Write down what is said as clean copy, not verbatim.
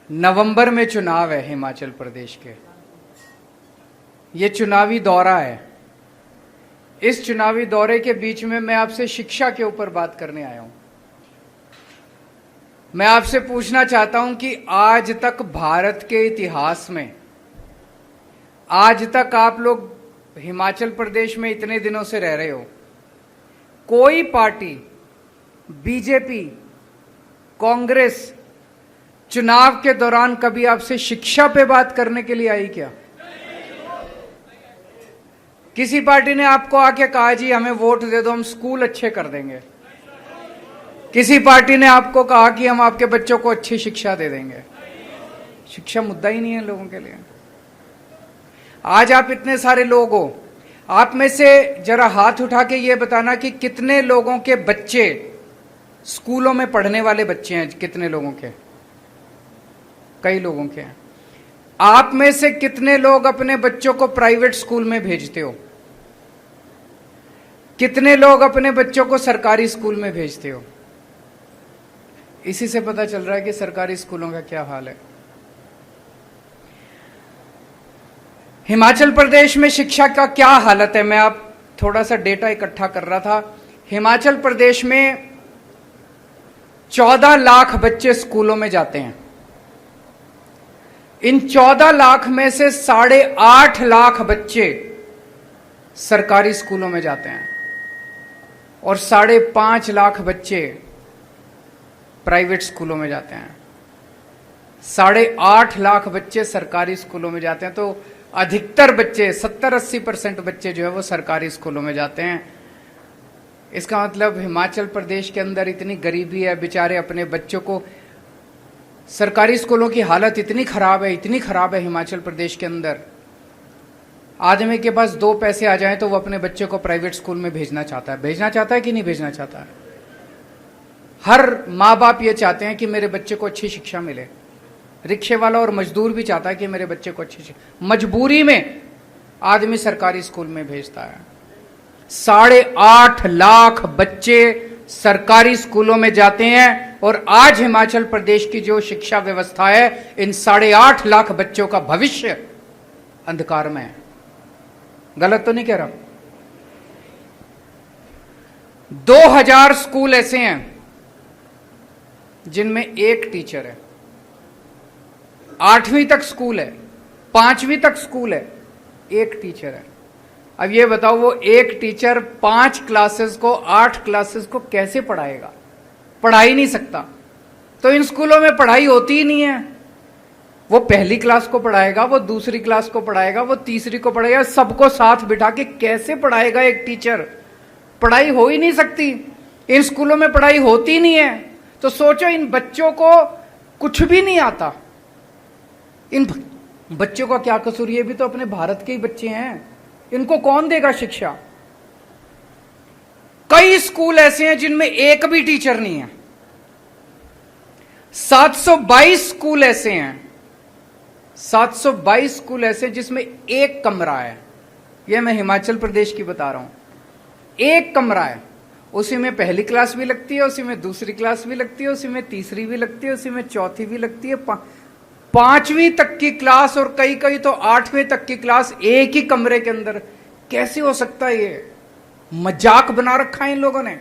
नवंबर में चुनाव है हिमाचल प्रदेश के। ये चुनावी दौरा है। इस चुनावी दौरे के बीच में मैं आपसे शिक्षा के ऊपर बात करने आया हूं। मैं आपसे पूछना चाहता हूं कि आज तक भारत के इतिहास में, आज तक आप लोग हिमाचल प्रदेश में इतने दिनों से रह रहे हो, कोई पार्टी, बीजेपी, कांग्रेस चुनाव के दौरान कभी आपसे शिक्षा पे बात करने के लिए आई क्या? किसी पार्टी ने आपको आके कहा जी हमें वोट दे दो, हम स्कूल अच्छे कर देंगे? किसी पार्टी ने आपको कहा कि हम आपके बच्चों को अच्छी शिक्षा दे देंगे? शिक्षा मुद्दा ही नहीं है लोगों के लिए। आज आप इतने सारे लोग हो, आप में से जरा हाथ उठा के ये बताना कि कितने लोगों के बच्चे स्कूलों में पढ़ने वाले बच्चे हैं? कितने लोगों के? कई लोगों के हैं। आप में से कितने लोग अपने बच्चों को प्राइवेट स्कूल में भेजते हो? कितने लोग अपने बच्चों को सरकारी स्कूल में भेजते हो? इसी से पता चल रहा है कि सरकारी स्कूलों का क्या हाल है। हिमाचल प्रदेश में शिक्षा का क्या हालत है, मैं आप थोड़ा सा डेटा इकट्ठा कर रहा था। हिमाचल प्रदेश में 14 लाख बच्चे स्कूलों में जाते हैं। इन 14 लाख में से 8.5 लाख बच्चे सरकारी स्कूलों में जाते हैं और 5.5 लाख बच्चे प्राइवेट स्कूलों में जाते हैं। 8.5 लाख बच्चे सरकारी स्कूलों में जाते हैं, तो अधिकतर बच्चे 70-80% बच्चे जो है वो सरकारी स्कूलों में जाते हैं। इसका मतलब हिमाचल प्रदेश के अंदर इतनी गरीबी है, बेचारे अपने बच्चों को, सरकारी स्कूलों की हालत इतनी खराब है हिमाचल प्रदेश के अंदर। आदमी के पास 2 पैसे आ जाएं तो वो अपने बच्चे को प्राइवेट स्कूल में भेजना चाहता है कि नहीं भेजना चाहता है? हर माँ बाप ये चाहते हैं कि मेरे बच्चे को अच्छी शिक्षा मिले। रिक्शे वाला और मजदूर भी चाहता है कि मेरे बच्चे को अच्छी शिक्षा, मजबूरी में आदमी सरकारी स्कूल में भेजता है। 8.5 लाख बच्चे सरकारी स्कूलों में जाते हैं और आज हिमाचल प्रदेश की जो शिक्षा व्यवस्था है, इन 8.5 लाख बच्चों का भविष्य अंधकार में है। गलत तो नहीं कह रहा? 2000 स्कूल ऐसे हैं जिनमें एक टीचर है। 8वीं तक स्कूल है, 5वीं तक स्कूल है, एक टीचर है। अब ये बताओ, वो एक टीचर 5 क्लासेस को, 8 क्लासेस को कैसे पढ़ाएगा? पढ़ा ही नहीं सकता। तो इन स्कूलों में पढ़ाई होती ही नहीं है। वो पहली क्लास को पढ़ाएगा, वो दूसरी क्लास को पढ़ाएगा, वो तीसरी को पढ़ाएगा, सबको साथ बिठा के कैसे पढ़ाएगा एक टीचर? पढ़ाई हो ही नहीं सकती। इन स्कूलों में पढ़ाई होती ही नहीं है। तो सोचो, इन बच्चों को कुछ भी नहीं आता। इन बच्चों का क्या कसूर? ये भी तो अपने भारत के ही बच्चे हैं। इनको कौन देगा शिक्षा? कई स्कूल ऐसे हैं जिनमें एक भी टीचर नहीं है। 722 स्कूल ऐसे हैं, 722 स्कूल ऐसे जिसमें एक कमरा है। यह मैं हिमाचल प्रदेश की बता रहा हूं। एक कमरा है, उसी में पहली क्लास भी लगती है, उसी में दूसरी क्लास भी लगती है, उसी में तीसरी भी लगती है, उसी में चौथी भी लगती है, 5वीं तक की क्लास और कई कई तो 8वीं तक की क्लास एक ही कमरे के अंदर। कैसे हो सकता है? ये मजाक बना रखा है इन लोगों ने।